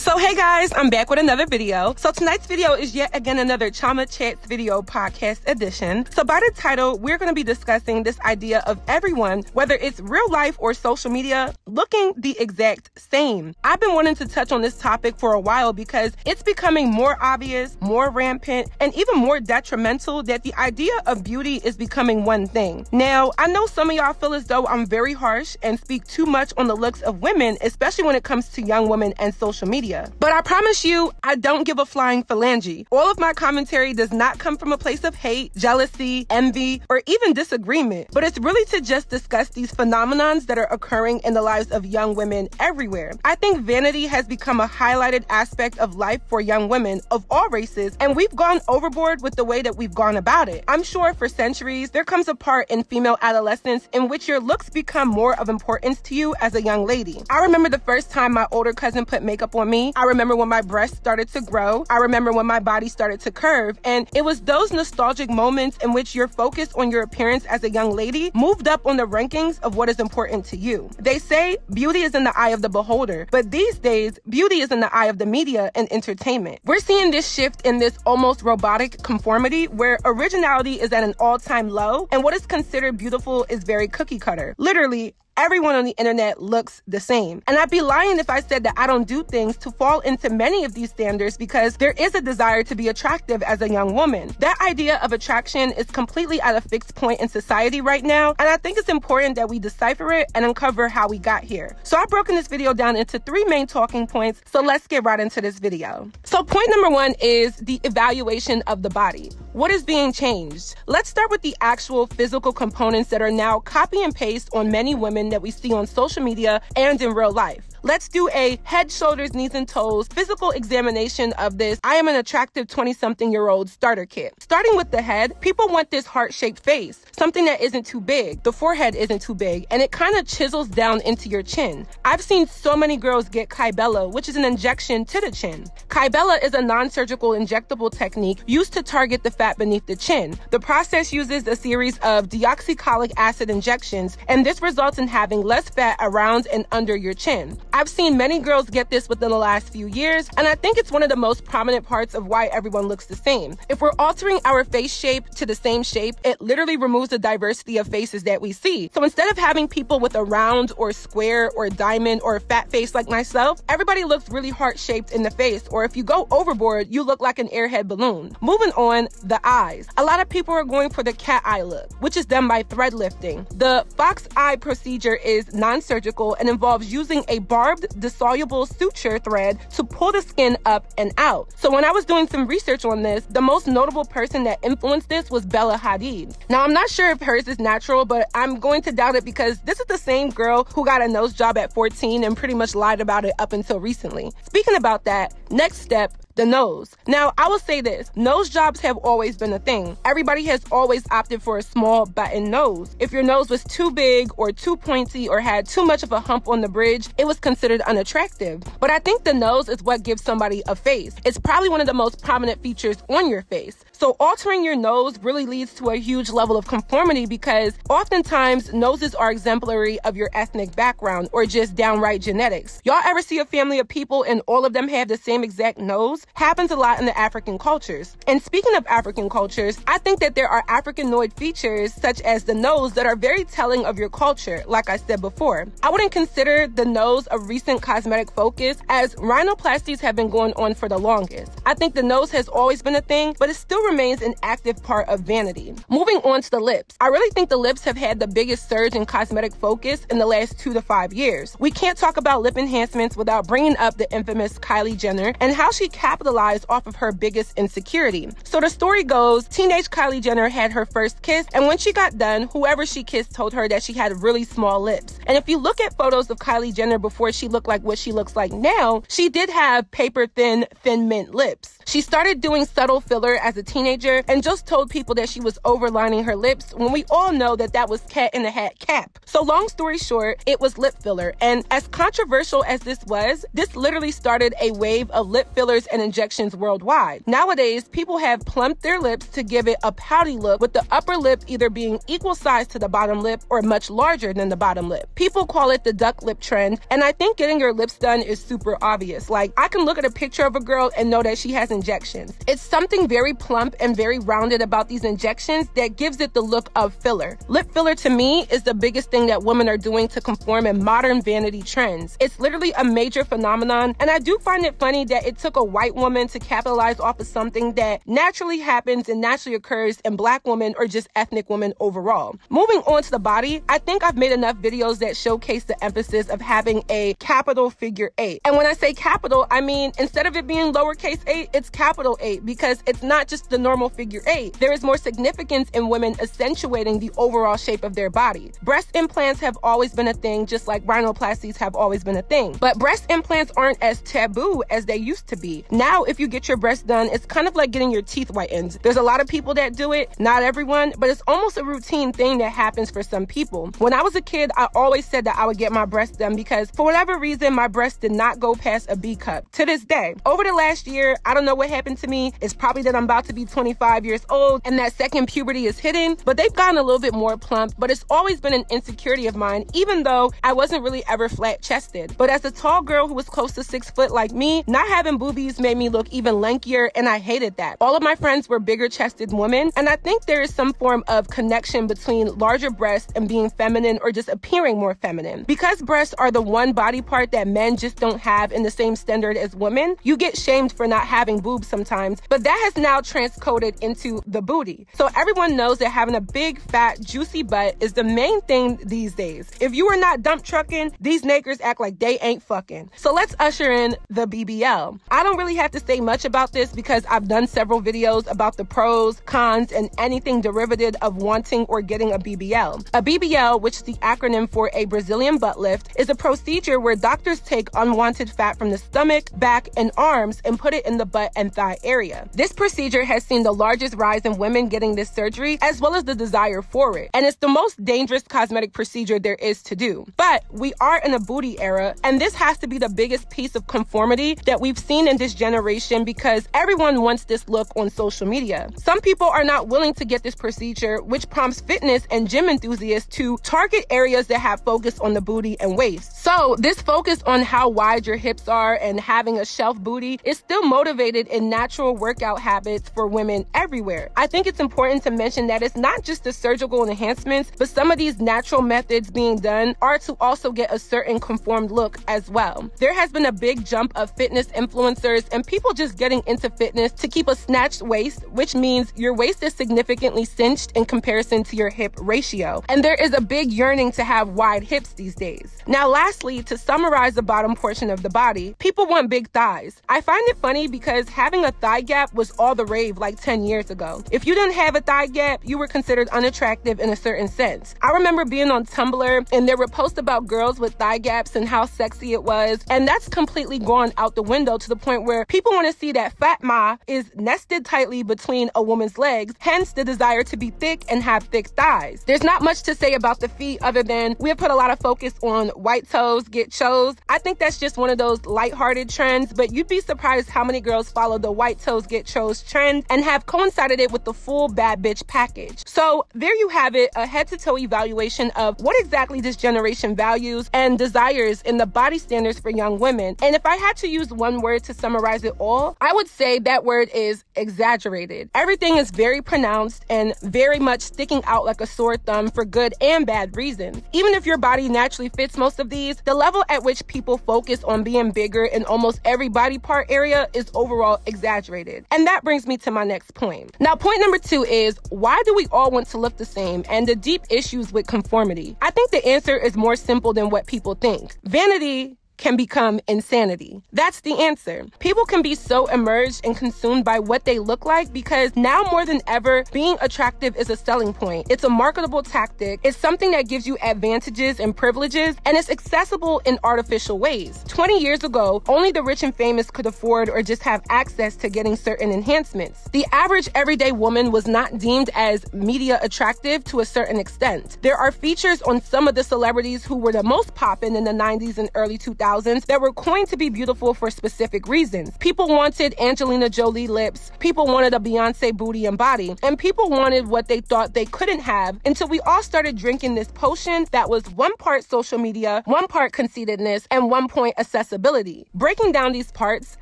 So hey guys, I'm back with another video. So tonight's video is yet again another Chioma Chats video podcast edition. So by the title, we're going to be discussing this idea of everyone, whether it's real life or social media, looking the exact same. I've been wanting to touch on this topic for a while because it's becoming more obvious, more rampant, and even more detrimental that the idea of beauty is becoming one thing. Now, I know some of y'all feel as though I'm very harsh and speak too much on the looks of women, especially when it comes to young women and social media. But I promise you, I don't give a flying phalange. All of my commentary does not come from a place of hate, jealousy, envy, or even disagreement, but it's really to just discuss these phenomenons that are occurring in the lives of young women everywhere. I think vanity has become a highlighted aspect of life for young women of all races, and we've gone overboard with the way that we've gone about it. I'm sure for centuries, there comes a part in female adolescence in which your looks become more of importance to you as a young lady. I remember the first time my older cousin put makeup on me. I remember when my breasts started to grow. I remember when my body started to curve. And it was those nostalgic moments in which your focus on your appearance as a young lady moved up on the rankings of what is important to you. They say beauty is in the eye of the beholder, but these days, beauty is in the eye of the media and entertainment. We're seeing this shift in this almost robotic conformity where originality is at an all-time low and what is considered beautiful is very cookie cutter. Literally, everyone on the internet looks the same. And I'd be lying if I said that I don't do things to fall into many of these standards because there is a desire to be attractive as a young woman. That idea of attraction is completely at a fixed point in society right now, and I think it's important that we decipher it and uncover how we got here. So I've broken this video down into 3 main talking points, so let's get right into this video. So point number 1 is the evaluation of the body. What is being changed? Let's start with the actual physical components that are now copy and paste on many women that we see on social media and in real life. Let's do a head, shoulders, knees, and toes physical examination of this I am an attractive 20-something-year-old starter kit. Starting with the head, people want this heart-shaped face, something that isn't too big. The forehead isn't too big, and it kind of chisels down into your chin. I've seen so many girls get Kybella, which is an injection to the chin. Kybella is a non-surgical injectable technique used to target the fat beneath the chin. The process uses a series of deoxycholic acid injections, and this results in having less fat around and under your chin. I've seen many girls get this within the last few years, and I think it's one of the most prominent parts of why everyone looks the same. If we're altering our face shape to the same shape, it literally removes the diversity of faces that we see. So instead of having people with a round or square or diamond or a fat face like myself, everybody looks really heart-shaped in the face, or if you go overboard, you look like an airhead balloon. Moving on, the eyes. A lot of people are going for the cat eye look, which is done by thread lifting. The fox eye procedure is non-surgical and involves using a barbed dissoluble suture thread to pull the skin up and out. So when I was doing some research on this, the most notable person that influenced this was Bella Hadid. Now, I'm not sure if hers is natural, but I'm going to doubt it because this is the same girl who got a nose job at 14 and pretty much lied about it up until recently. Speaking about that, next step, the nose. Now, I will say this, nose jobs have always been a thing. Everybody has always opted for a small button nose. If your nose was too big or too pointy or had too much of a hump on the bridge, it was considered unattractive. But I think the nose is what gives somebody a face. It's probably one of the most prominent features on your face. So altering your nose really leads to a huge level of conformity because oftentimes noses are exemplary of your ethnic background or just downright genetics. Y'all ever see a family of people and all of them have the same exact nose? Happens a lot in the African cultures. And speaking of African cultures, I think that there are Africanoid features such as the nose that are very telling of your culture, like I said before. I wouldn't consider the nose a recent cosmetic focus as rhinoplasties have been going on for the longest. I think the nose has always been a thing, but it still remains an active part of vanity. Moving on to the lips. I really think the lips have had the biggest surge in cosmetic focus in the last 2 to 5 years. We can't talk about lip enhancements without bringing up the infamous Kylie Jenner and how she capitalized off of her biggest insecurity. So the story goes, teenage Kylie Jenner had her first kiss, and when she got done, whoever she kissed told her that she had really small lips. And if you look at photos of Kylie Jenner before she looked like what she looks like now, she did have paper thin mint lips. She started doing subtle filler as a teenager teenager and just told people that she was overlining her lips when we all know that that was cat in the hat cap. So long story short, it was lip filler. And as controversial as this was, this literally started a wave of lip fillers and injections worldwide. Nowadays, people have plumped their lips to give it a pouty look, with the upper lip either being equal size to the bottom lip or much larger than the bottom lip. People call it the duck lip trend, and I think getting your lips done is super obvious. Like, I can look at a picture of a girl and know that she has injections. It's something very plump and very rounded about these injections that gives it the look of filler. Lip filler to me is the biggest thing that women are doing to conform in modern vanity trends. It's literally a major phenomenon, and I do find it funny that it took a white woman to capitalize off of something that naturally happens and naturally occurs in black women or just ethnic women overall. Moving on to the body, I think I've made enough videos that showcase the emphasis of having a capital figure 8. And when I say capital, I mean instead of it being lowercase 8, it's capital 8, because it's not just the normal figure 8. There is more significance in women accentuating the overall shape of their body. Breast implants have always been a thing, just like rhinoplasties have always been a thing. But breast implants aren't as taboo as they used to be. Now, if you get your breasts done, it's kind of like getting your teeth whitened. There's a lot of people that do it, not everyone, but it's almost a routine thing that happens for some people. When I was a kid, I always said that I would get my breasts done because for whatever reason, my breasts did not go past a B cup. To this day, over the last year, I don't know what happened to me. It's probably that I'm about to be 25 years old and that second puberty is hitting, but they've gotten a little bit more plump. But it's always been an insecurity of mine, even though I wasn't really ever flat chested. But as a tall girl who was close to 6 foot like me, not having boobies made me look even lankier, and I hated that. All of my friends were bigger chested women, and I think there is some form of connection between larger breasts and being feminine or just appearing more feminine. Because breasts are the one body part that men just don't have in the same standard as women, you get shamed for not having boobs sometimes, but that has now transcoded into the booty. So everyone knows that having a big, fat, juicy butt is the main thing these days. If you are not dump trucking, these nakers act like they ain't fucking. So let's usher in the BBL. I don't really have to say much about this because I've done several videos about the pros, cons, and anything derivative of wanting or getting a BBL. A BBL, which is the acronym for a Brazilian butt lift, is a procedure where doctors take unwanted fat from the stomach, back, and arms and put it in the butt and thigh area. This procedure has seen the largest rise in women getting this surgery, as well as the desire for it. And it's the most dangerous cosmetic procedure there is to do. But we are in a booty era, and this has to be the biggest piece of conformity that we've seen in this generation because everyone wants this look on social media. Some people are not willing to get this procedure, which prompts fitness and gym enthusiasts to target areas that have focus on the booty and waist. So this focus on how wide your hips are and having a shelf booty is still motivated in natural workout habits for women everywhere. I think it's important to mention that it's not just the surgical enhancements, but some of these natural methods being done are to also get a certain conformed look as well. There has been a big jump of fitness influencers and people just getting into fitness to keep a snatched waist, which means your waist is significantly cinched in comparison to your hip ratio. And there is a big yearning to have wide hips these days. Now, lastly, to summarize the bottom portion of the body, people want big thighs. I find it funny because having a thigh gap was all the rave like 10 years ago. If you didn't have a thigh gap, you were considered unattractive in a certain sense. I remember being on Tumblr and there were posts about girls with thigh gaps and how sexy it was, and that's completely gone out the window to the point where people want to see that fat ma is nested tightly between a woman's legs, hence the desire to be thick and have thick thighs. There's not much to say about the feet other than we have put a lot of focus on white toes get chose. I think that's just one of those lighthearted trends, but you'd be surprised how many girls follow the white toes get chose trend and have coincided it with the full bad bitch package. So there you have it, a head-to-toe evaluation of what exactly this generation values and desires in the body standards for young women. And if I had to use one word to summarize it all, I would say that word is exaggerated. Everything is very pronounced and very much sticking out like a sore thumb for good and bad reasons. Even if your body naturally fits most of these, the level at which people focus on being bigger in almost every body part area is overall exaggerated. And that brings me to my next point. Now, point number 2 is, why do we all want to look the same and the deep issues with conformity? I think the answer is more simple than what people think. Vanity can become insanity? That's the answer. People can be so immersed and consumed by what they look like because now more than ever, being attractive is a selling point. It's a marketable tactic. It's something that gives you advantages and privileges, and it's accessible in artificial ways. 20 years ago, only the rich and famous could afford or just have access to getting certain enhancements. The average everyday woman was not deemed as media attractive to a certain extent. There are features on some of the celebrities who were the most poppin' in the 90s and early 2000s that were coined to be beautiful for specific reasons. People wanted Angelina Jolie lips, people wanted a Beyonce booty and body, and people wanted what they thought they couldn't have until we all started drinking this potion that was 1 part social media, 1 part conceitedness, and 1 point accessibility. Breaking down these parts,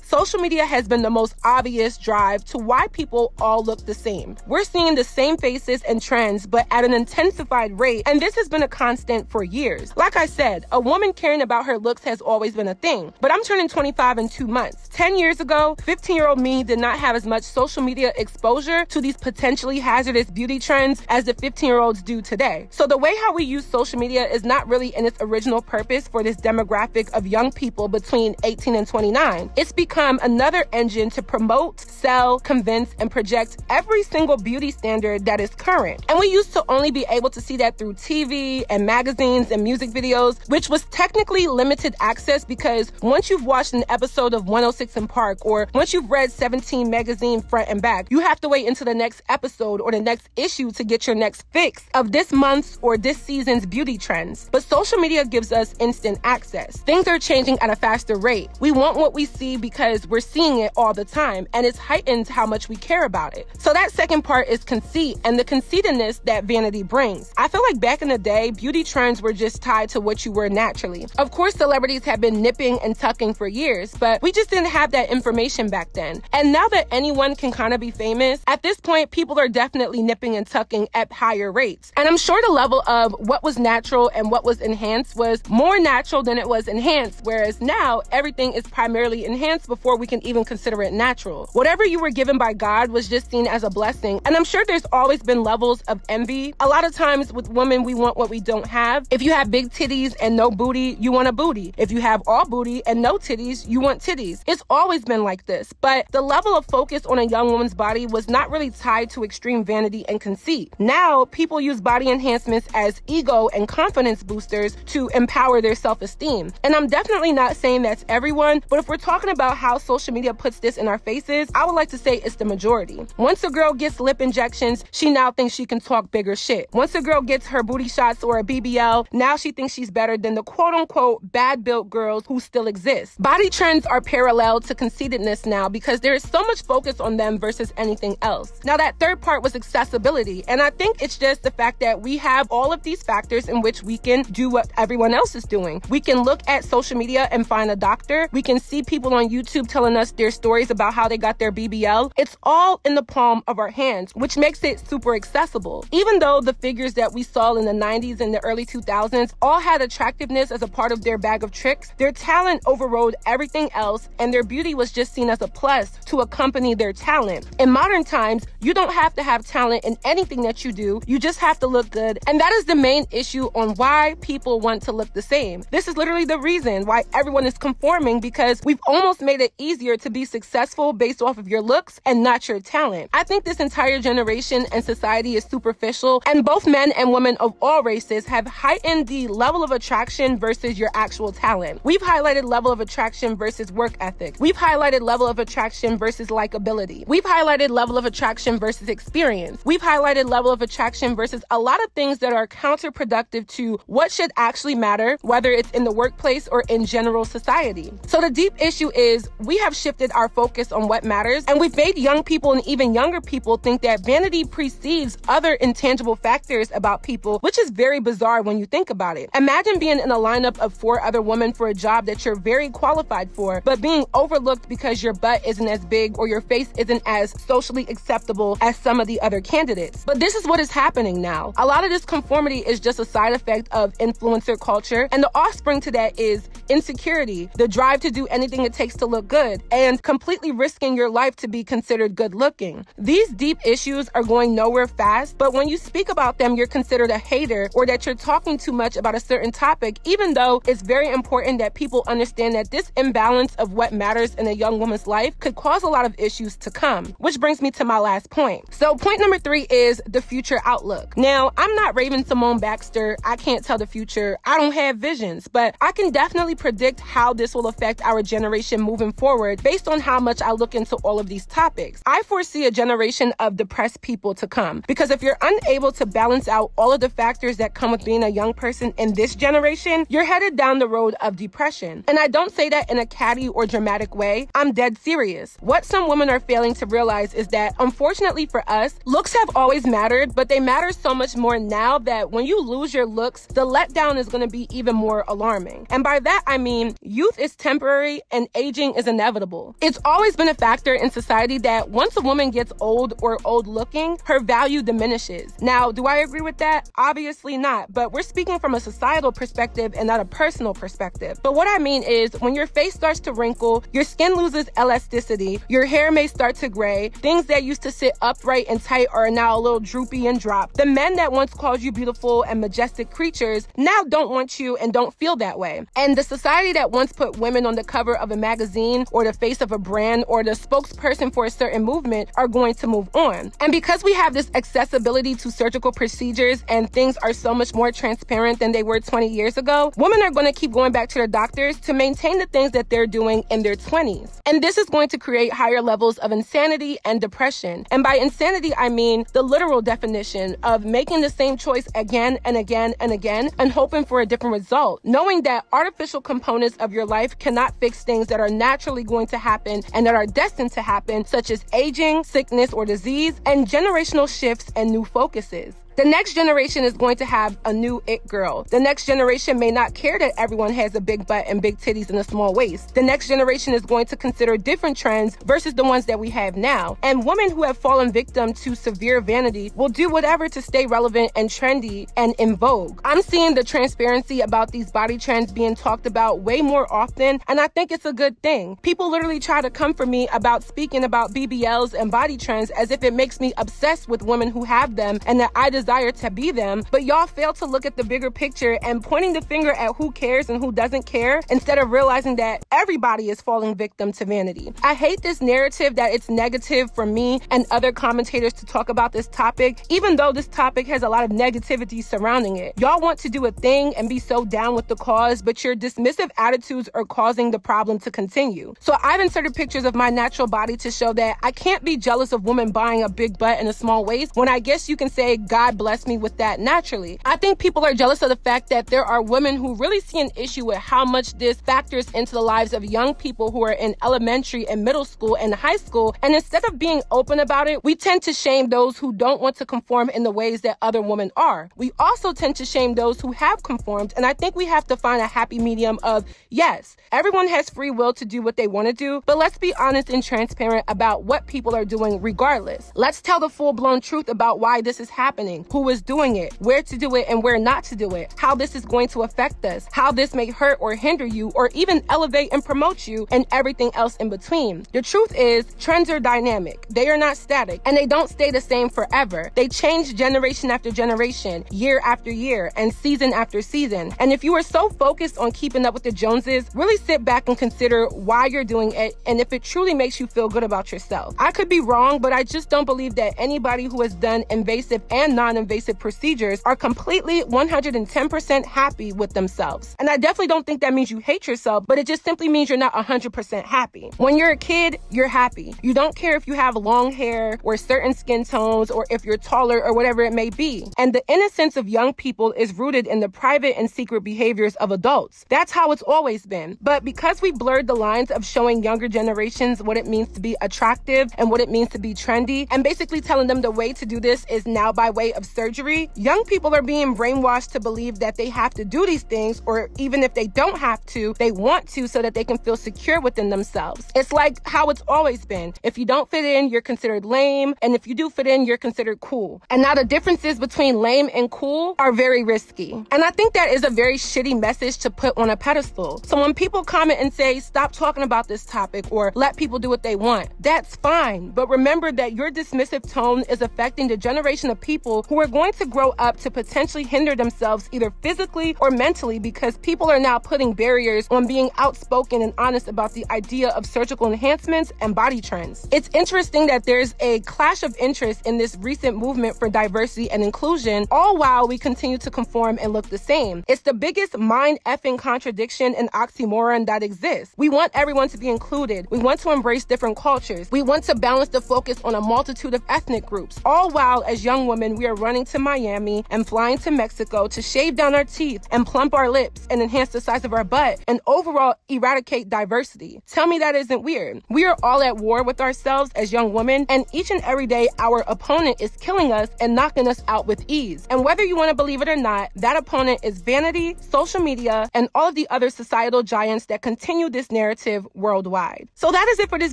social media has been the most obvious drive to why people all look the same. We're seeing the same faces and trends, but at an intensified rate, and this has been a constant for years. Like I said, a woman caring about her looks has always been a thing, but I'm turning 25 in 2 months. 10 years ago, 15-year-old me did not have as much social media exposure to these potentially hazardous beauty trends as the 15-year-olds do today. So the way how we use social media is not really in its original purpose for this demographic of young people between 18 and 29. It's become another engine to promote, sell, convince, and project every single beauty standard that is current. And we used to only be able to see that through TV and magazines and music videos, which was technically limited access because once you've watched an episode of 106 in Park or once you've read 17 magazine front and back, you have to wait until the next episode or the next issue to get your next fix of this month's or this season's beauty trends. But social media gives us instant access. Things are changing at a faster rate. We want what we see because we're seeing it all the time, and it's heightened how much we care about it. So that second part is conceit and the conceitedness that vanity brings. I feel like back in the day, beauty trends were just tied to what you were naturally. Of course, celebrities have been nipping and tucking for years, but we just didn't have that information back then. And now that anyone can kind of be famous, at this point, people are definitely nipping and tucking at higher rates. And I'm sure the level of what was natural and what was enhanced was more natural than it was enhanced, whereas now everything is primarily enhanced before we can even consider it natural. Whatever you were given by God was just seen as a blessing. And I'm sure there's always been levels of envy. A lot of times with women, we want what we don't have. If you have big titties and no booty, you want a booty. If you have all booty and no titties, you want titties. It's always been like this. But the level of focus on a young woman's body was not really tied to extreme vanity and conceit. Now, people use body enhancements as ego and confidence boosters to empower their self-esteem. And I'm definitely not saying that's everyone, but if we're talking about how social media puts this in our faces, I would like to say it's the majority. Once a girl gets lip injections, she now thinks she can talk bigger shit. Once a girl gets her booty shots or a BBL, now she thinks she's better than the quote-unquote bad-built girls who still exist. Body trends are parallel to conceitedness now because there is so much focus on them versus anything else. Now, that third part was accessibility, and I think it's just the fact that we have all of these factors in which we can do what everyone else is doing. We can look at social media and find a doctor. We can see people on YouTube telling us their stories about how they got their BBL. It's all in the palm of our hands, which makes it super accessible. Even though the figures that we saw in the 90s and the early 2000s all had attractiveness as a part of their bag of tricks, their talent overrode everything else, and their beauty was just seen as a plus to accompany their talent. In modern times, you don't have to have talent in anything that you do. You just have to look good. And that is the main issue on why people want to look the same. This is literally the reason why everyone is conforming, because we've almost made it easier to be successful based off of your looks and not your talent. I think this entire generation and society is superficial, and both men and women of all races have heightened the level of attraction versus your actual talent. We've highlighted level of attraction versus work ethic. We've highlighted level of attraction versus likability. We've highlighted level of attraction versus experience. We've highlighted level of attraction versus a lot of things that are counterproductive to what should actually matter, whether it's in the workplace or in general society. So the deep issue is we have shifted our focus on what matters, and we've made young people and even younger people think that vanity precedes other intangible factors about people, which is very bizarre when you think about it. Imagine being in a lineup of 4 other women for a job that you're very qualified for, but being overlooked because your butt isn't as big or your face isn't as socially acceptable as some of the other candidates. But this is what is happening now. A lot of this conformity is just a side effect of influencer culture, and the offspring to that is insecurity, the drive to do anything it takes to look good, and completely risking your life to be considered good looking. These deep issues are going nowhere fast, but when you speak about them, you're considered a hater or that you're talking too much about a certain topic, even though it's very important important that people understand that this imbalance of what matters in a young woman's life could cause a lot of issues to come, which brings me to my last point. So point number 3 is the future outlook. Now, I'm not Raven-Symoné Baxter. I can't tell the future. I don't have visions, but I can definitely predict how this will affect our generation moving forward based on how much I look into all of these topics. I foresee a generation of depressed people to come, because if you're unable to balance out all of the factors that come with being a young person in this generation, you're headed down the road of depression. And I don't say that in a catty or dramatic way. I'm dead serious. What some women are failing to realize is that, unfortunately for us, looks have always mattered, but they matter so much more now that when you lose your looks, the letdown is going to be even more alarming. And by that, I mean youth is temporary and aging is inevitable. It's always been a factor in society that once a woman gets old or old looking, her value diminishes. Now, do I agree with that? Obviously not, but we're speaking from a societal perspective and not a personal perspective. But what I mean is, when your face starts to wrinkle, your skin loses elasticity, your hair may start to gray, things that used to sit upright and tight are now a little droopy and drop. The men that once called you beautiful and majestic creatures now don't want you and don't feel that way. And the society that once put women on the cover of a magazine or the face of a brand or the spokesperson for a certain movement are going to move on. And because we have this accessibility to surgical procedures and things are so much more transparent than they were 20 years ago, women are going to keep going back to their doctors to maintain the things that they're doing in their 20s. And this is going to create higher levels of insanity and depression. And by insanity, I mean the literal definition of making the same choice again and again and again and hoping for a different result, knowing that artificial components of your life cannot fix things that are naturally going to happen and that are destined to happen, such as aging, sickness or disease, and generational shifts and new focuses. The next generation is going to have a new it girl. The next generation may not care that everyone has a big butt and big titties and a small waist. The next generation is going to consider different trends versus the ones that we have now. And women who have fallen victim to severe vanity will do whatever to stay relevant and trendy and in vogue. I'm seeing the transparency about these body trends being talked about way more often, and I think it's a good thing. People literally try to come for me about speaking about BBLs and body trends as if it makes me obsessed with women who have them and that I desire to be them, but y'all fail to look at the bigger picture and pointing the finger at who cares and who doesn't care instead of realizing that everybody is falling victim to vanity. I hate this narrative that it's negative for me and other commentators to talk about this topic, even though this topic has a lot of negativity surrounding it. Y'all want to do a thing and be so down with the cause, but your dismissive attitudes are causing the problem to continue. So I've inserted pictures of my natural body to show that I can't be jealous of women buying a big butt and a small waist when I guess you can say God bless me with that naturally. I think people are jealous of the fact that there are women who really see an issue with how much this factors into the lives of young people who are in elementary and middle school and high school. And instead of being open about it, we tend to shame those who don't want to conform in the ways that other women are. We also tend to shame those who have conformed. And I think we have to find a happy medium of, yes, everyone has free will to do what they want to do, but let's be honest and transparent about what people are doing regardless. Let's tell the full-blown truth about why this is happening, who is doing it, where to do it and where not to do it, how this is going to affect us, how this may hurt or hinder you or even elevate and promote you, and everything else in between. The truth is, trends are dynamic. They are not static, and they don't stay the same forever. They change generation after generation, year after year, and season after season. And if you are so focused on keeping up with the Joneses, really sit back and consider why you're doing it and if it truly makes you feel good about yourself. I could be wrong, but I just don't believe that anybody who has done invasive and non-invasive procedures are completely 110% happy with themselves. And I definitely don't think that means you hate yourself, but it just simply means you're not 100% happy. When you're a kid, you're happy. You don't care if you have long hair or certain skin tones or if you're taller or whatever it may be. And the innocence of young people is rooted in the private and secret behaviors of adults. That's how it's always been. But because we blurred the lines of showing younger generations what it means to be attractive and what it means to be trendy, and basically telling them the way to do this is now by way of surgery, young people are being brainwashed to believe that they have to do these things, or even if they don't have to, they want to so that they can feel secure within themselves. It's like how it's always been. If you don't fit in, you're considered lame, and if you do fit in, you're considered cool. And now the differences between lame and cool are very risky. And I think that is a very shitty message to put on a pedestal. So when people comment and say, stop talking about this topic or let people do what they want, that's fine. But remember that your dismissive tone is affecting the generation of people who are going to grow up to potentially hinder themselves either physically or mentally because people are now putting barriers on being outspoken and honest about the idea of surgical enhancements and body trends. It's interesting that there's a clash of interest in this recent movement for diversity and inclusion, all while we continue to conform and look the same. It's the biggest mind-effing contradiction and oxymoron that exists. We want everyone to be included. We want to embrace different cultures. We want to balance the focus on a multitude of ethnic groups, all while as young women we are running to Miami and flying to Mexico to shave down our teeth and plump our lips and enhance the size of our butt and overall eradicate diversity. Tell me that isn't weird. We are all at war with ourselves as young women, and each and every day our opponent is killing us and knocking us out with ease. And whether you want to believe it or not, that opponent is vanity, social media, and all of the other societal giants that continue this narrative worldwide. So that is it for this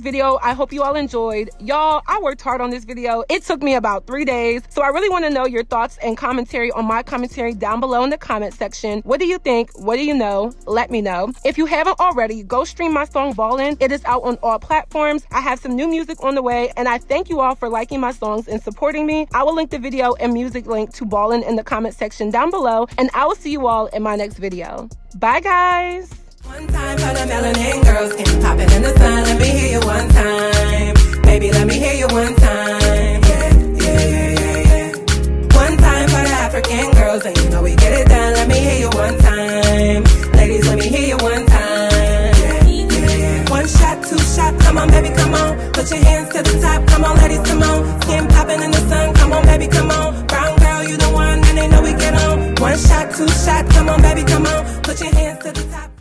video. I hope you all enjoyed. Y'all, I worked hard on this video. It took me about 3 days. So I really want to know your thoughts and commentary on my commentary down below in the comment section. What do you think? What do you know? Let me know. If you haven't already, go stream my song Ballin'. It is out on all platforms. I have some new music on the way, and I thank you all for liking my songs and supporting me. I will link the video and music link to Ballin' in the comment section down below, and I will see you all in my next video. Bye, guys. One time for the melanin girls, skin popping in the sun. Let me hear you one time. Baby, let me hear you one time. Yeah. One time for the African girls, and you know we get it done. Let me hear you one time. Ladies, let me hear you one time. Yeah. One shot, two shot, come on, baby, come on. Put your hands to the top, come on, ladies, come on. Skin popping in the sun, come on, baby, come on. Brown girl, you the one, and they know we get on. One shot, two shot, come on, baby, come on. Put your hands to the